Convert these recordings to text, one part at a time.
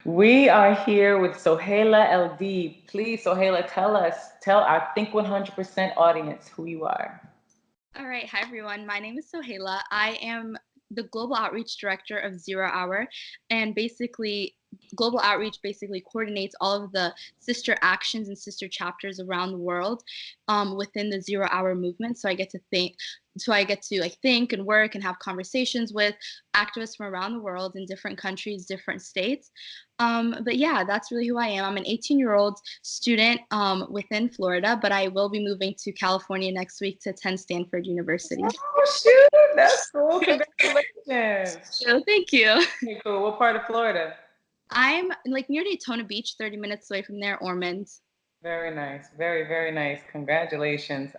We are here with Sohayla Eldeeb. Please, Sohayla, tell our Think 100% audience who you are. All right. Hi, everyone. My name is Sohayla. I am the Global Outreach Director of Zero Hour. And basically, Global Outreach basically coordinates all of the sister actions and sister chapters around the world within the Zero Hour movement. So I get to like think and work and have conversations with activists from around the world in different countries, different states. But yeah, that's really who I am. I'm an 18-year-old student within Florida, but I will be moving to California next week to attend Stanford University. Oh, shoot. That's cool. Congratulations. So thank you. Okay, cool. What part of Florida? I'm like near Daytona Beach, 30 minutes away from there, Ormond. Very nice. Very, very nice. Congratulations.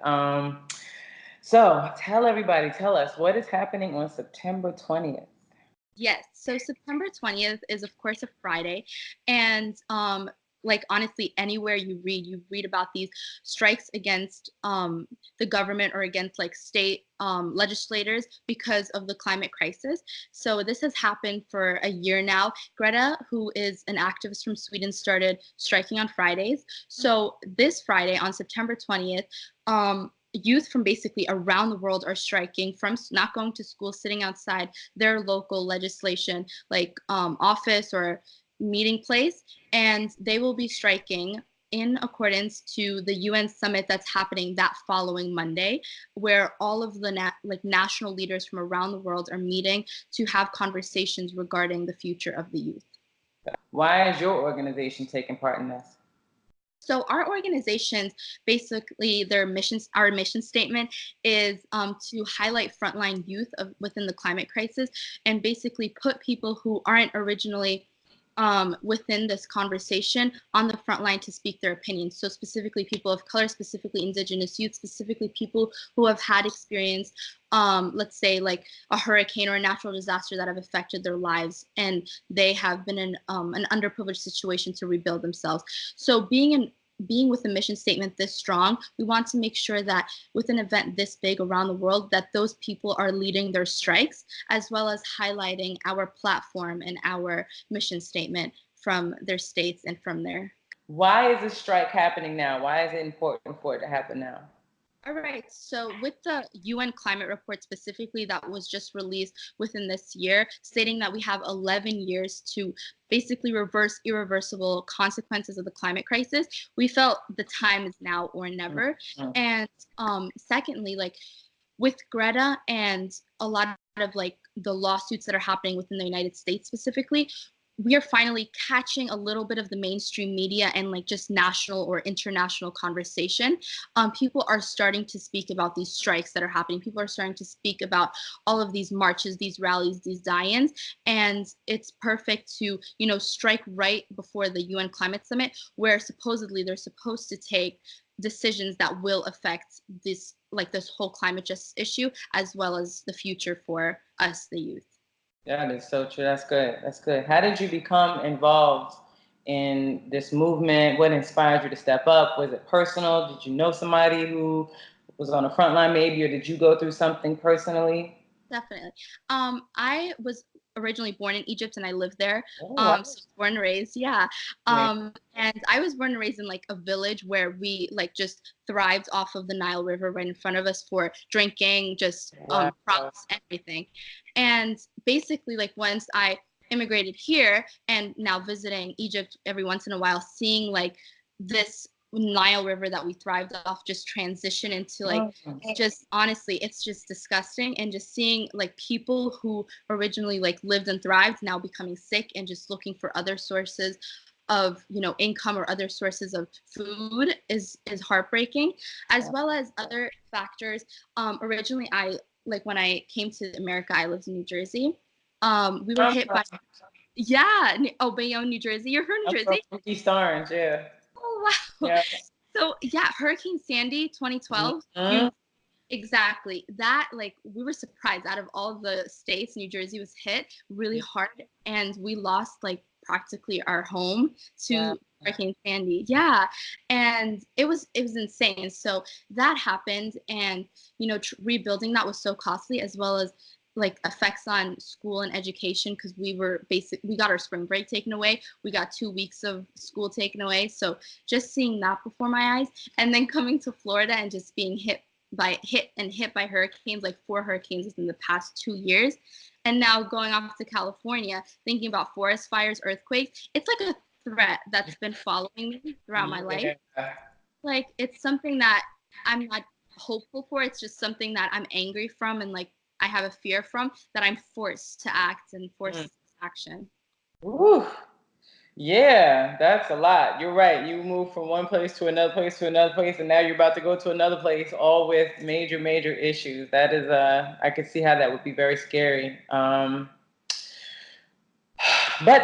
So tell us what is happening on September 20th. Yes. So September 20th is, of course, a Friday. And like honestly, anywhere you read about these strikes against the government or against like state legislators because of the climate crisis. So this has happened for a year now. Greta, who is an activist from Sweden, started striking on Fridays. So this Friday on September 20th, youth from basically around the world are striking from not going to school, sitting outside their local legislation like office or meeting place, and they will be striking in accordance to the UN summit that's happening that following Monday, where all of the national leaders from around the world are meeting to have conversations regarding the future of the youth. Why is your organization taking part in this? So our organizations, basically our mission statement is to highlight frontline youth within the climate crisis and basically put people who aren't originally within this conversation on the front line to speak their opinions. So specifically people of color, specifically Indigenous youth, specifically people who have had experience, let's say like a hurricane or a natural disaster that have affected their lives, and they have been in an underprivileged situation to rebuild themselves. So being with a mission statement this strong, we want to make sure that with an event this big around the world, that those people are leading their strikes, as well as highlighting our platform and our mission statement from their states and from there. Why is this strike happening now? Why is it important for it to happen now? All right. So, with the UN climate report specifically that was just released within this year, stating that we have 11 years to basically reverse irreversible consequences of the climate crisis, we felt the time is now or never. Mhm. And secondly, like with Greta and a lot of like the lawsuits that are happening within the United States specifically, we are finally catching a little bit of the mainstream media and like just national or international conversation. People are starting to speak about these strikes that are happening. People are starting to speak about all of these marches, these rallies, these die-ins, and it's perfect to strike right before the UN climate summit, where supposedly they're supposed to take decisions that will affect this whole climate justice issue as well as the future for us, the youth. That is so true. That's good. That's good. How did you become involved in this movement? What inspired you to step up? Was it personal? Did you know somebody who was on the front line maybe, or did you go through something personally? Definitely. I was originally born in Egypt and I lived there. Oh, wow. So born and raised, yeah. Yeah. And I was born and raised in like a village where we like just thrived off of the Nile River right in front of us for drinking, just Wow. crops, everything. And basically, like once I immigrated here and now visiting Egypt every once in a while, seeing like this Nile River that we thrived off just transition into like just honestly it's just disgusting, and just seeing like people who originally like lived and thrived now becoming sick and just looking for other sources of income or other sources of food is heartbreaking, as well as other factors. Originally I like when I came to America, I lived in New Jersey. We were hit by Bayonne, New Jersey. You're from I'm New from Jersey? East Orange, yeah. Oh wow. Yeah. So yeah, Hurricane Sandy 2012, Mhm. exactly. That like we were surprised out of all the states, New Jersey was hit really hard, and we lost like practically our home Wow. to Hurricane Sandy. Yeah. And it was insane. So that happened, and rebuilding that was so costly, as well as like effects on school and education, because we got our spring break taken away. We got 2 weeks of school taken away. So just seeing that before my eyes, and then coming to Florida and just being hit by hurricanes, like 4 hurricanes within the past 2 years. And now going off to California, thinking about forest fires, earthquakes, it's like a threat that's been following me throughout my life. Like, it's something that I'm not hopeful for. It's just something that I'm angry from, and like I have a fear from, that I'm forced to act and forced to action. Woo. Yeah, that's a lot. You're right. You move from one place to another place to another place, and now you're about to go to another place, all with major, major issues. That is, I could see how that would be very scary. But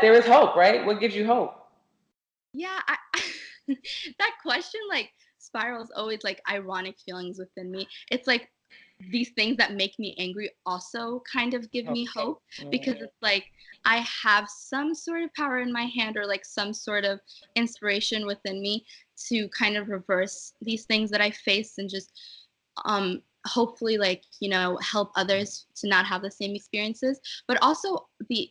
there is hope, right? What gives you hope? Yeah, that question like spirals always like ironic feelings within me. It's like these things that make me angry also kind of give me hope, because it's like I have some sort of power in my hand, or like some sort of inspiration within me to kind of reverse these things that I face, and just hopefully, like, you know, help others to not have the same experiences. But also the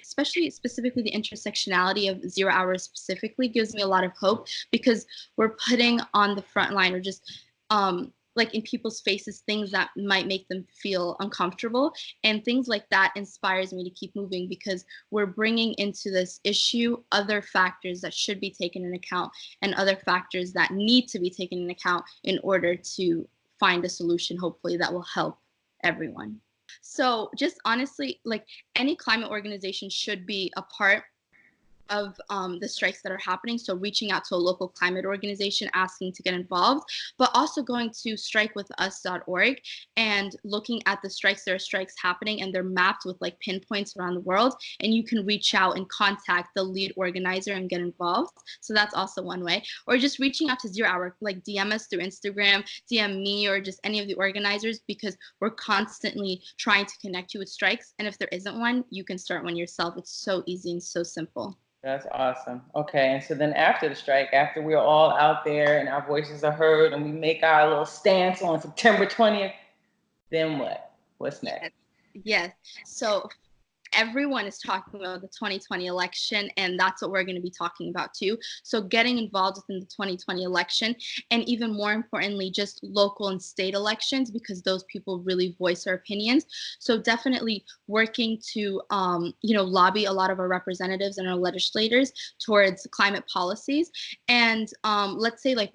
especially specifically the intersectionality of 0 hours specifically gives me a lot of hope, because we're putting on the front line, or just like in people's faces, things that might make them feel uncomfortable, and things like that inspires me to keep moving, because we're bringing into this issue other factors that should be taken into account, and other factors that need to be taken into account in order to find a solution, hopefully, that will help everyone. So just honestly, like, any climate organization should be a part of the strikes that are happening. So reaching out to a local climate organization, asking to get involved, but also going to strikewithus.org and looking at the strikes. There are strikes happening, and they're mapped with like pinpoints around the world, and you can reach out and contact the lead organizer and get involved. So that's also one way. Or just reaching out to 0 Hour, like DM us through Instagram, DM me, or just any of the organizers, because we're constantly trying to connect you with strikes. And if there isn't one, you can start one yourself. It's so easy and so simple. That's awesome. Okay, and so then after the strike, after we're all out there and our voices are heard and we make our little stance on September 20th, then what? What's next? Yes. So everyone is talking about the 2020 election, and that's what we're going to be talking about too. So getting involved within the 2020 election, and even more importantly, just local and state elections, because those people really voice their opinions. So definitely working to, lobby a lot of our representatives and our legislators towards climate policies. And let's say, like,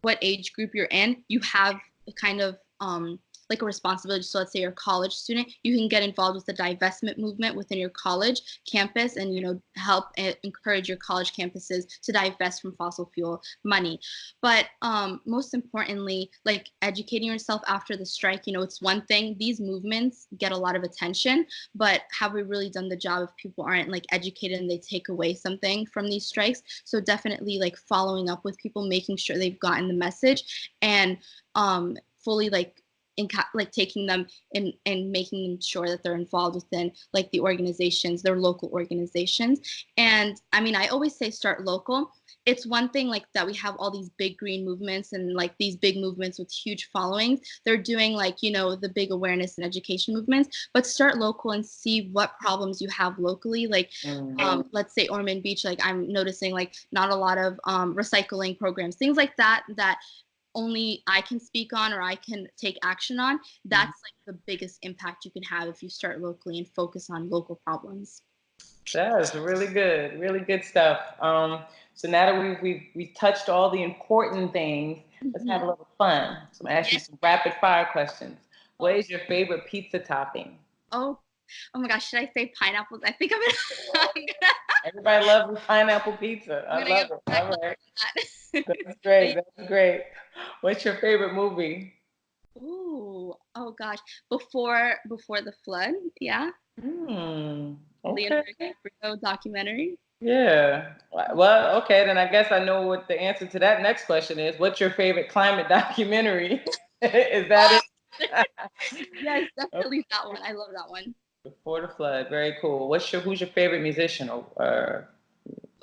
what age group you're in, you have a kind of like a responsibility. So let's say you're a college student, you can get involved with the divestment movement within your college campus, and, you know, help encourage your college campuses to divest from fossil fuel money. But most importantly, like, educating yourself after the strike. You know, it's one thing, these movements get a lot of attention, but have we really done the job if people aren't like educated and they take away something from these strikes? So definitely, like, following up with people, making sure they've gotten the message, and fully taking them in and making sure that they're involved within like the organizations, their local organizations. And I mean, I always say start local. It's one thing like that we have all these big green movements, and like these big movements with huge followings. They're doing, like, you know, the big awareness and education movements, but start local and see what problems you have locally. Like, let's say Ormond Beach, like, I'm noticing like not a lot of recycling programs, things like that, that only I can speak on, or I can take action on. That's like the biggest impact you can have if you start locally and focus on local problems. That's really good stuff. So now that we've touched all the important things, let's have a little fun. So I'm gonna ask you some rapid fire questions. What is your favorite pizza topping? Oh my gosh, should I say pineapples? I think I'm gonna Everybody loves pineapple pizza. I love it. All right. That's great. That's great. What's your favorite movie? Ooh, oh gosh. Before the flood, yeah. Okay. Leonardo DiCaprio documentary. Yeah. Well, okay, then I guess I know what the answer to that next question is. What's your favorite climate documentary? Is that it? Yes, definitely that one. I love that one. Before the flood. Very cool. Who's your favorite musician?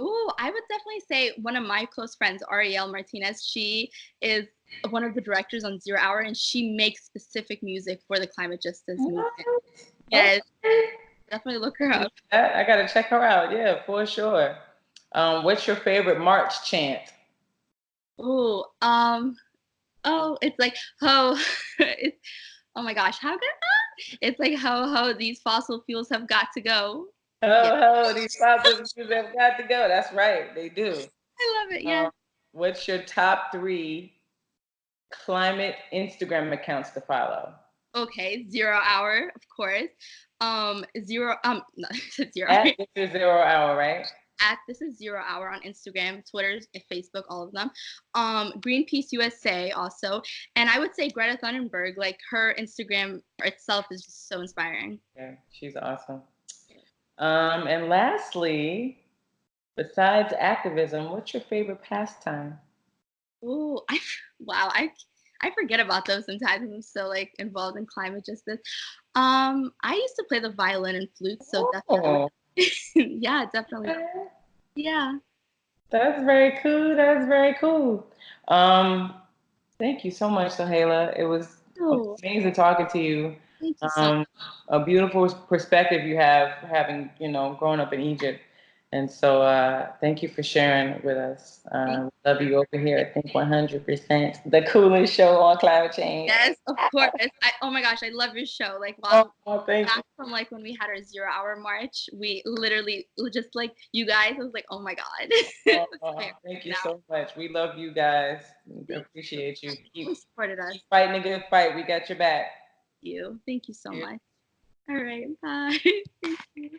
Ooh, I would definitely say one of my close friends, Ariel Martinez. She is one of the directors on Zero Hour, and she makes specific music for the climate justice movement. Yes, okay. definitely look her up. I gotta check her out. Yeah, for sure. What's your favorite March chant? Oh, oh, it's like ho. It's, oh my gosh, how good? It's like ho ho. These fossil fuels have got to go. Yeah, Oh, these fossil fuels have got to go. That's right, they do. I love it. Um, Yes. what's your top three climate Instagram accounts to follow? Okay, Zero Hour, of course. Zero. No, Zero Hour. At This Is 0 Hour, right? At This Is Zero Hour on Instagram, Twitter, and Facebook, all of them. Greenpeace USA also, and I would say Greta Thunberg. Like her Instagram itself is just so inspiring. Yeah, she's awesome. And lastly, besides activism, what's your favorite pastime? Oh, wow, I forget about those sometimes. I'm so like involved in climate justice. I used to play the violin and flute, so definitely, Oh, yeah, definitely, okay. yeah. That's very cool. That's very cool. Um, Thank you so much, Sohayla. It was Oh, amazing talking to you. thank you so much. Um, a beautiful perspective you have having, grown up in Egypt. And so thank you for sharing with us. Thank Love you over here at Think 100%, the coolest show on climate change. Yes, of course. Oh my gosh, I love your show. Like, Oh, wow, thank you. back from like when we had our Zero Hour march, we literally just like you guys. I was like, oh my god. It was Thank you now. so much. We love you guys. We Thank appreciate you. you. You supported us. Keep fighting a good fight. We got your back. Thank you so much. All right, bye. Thank you.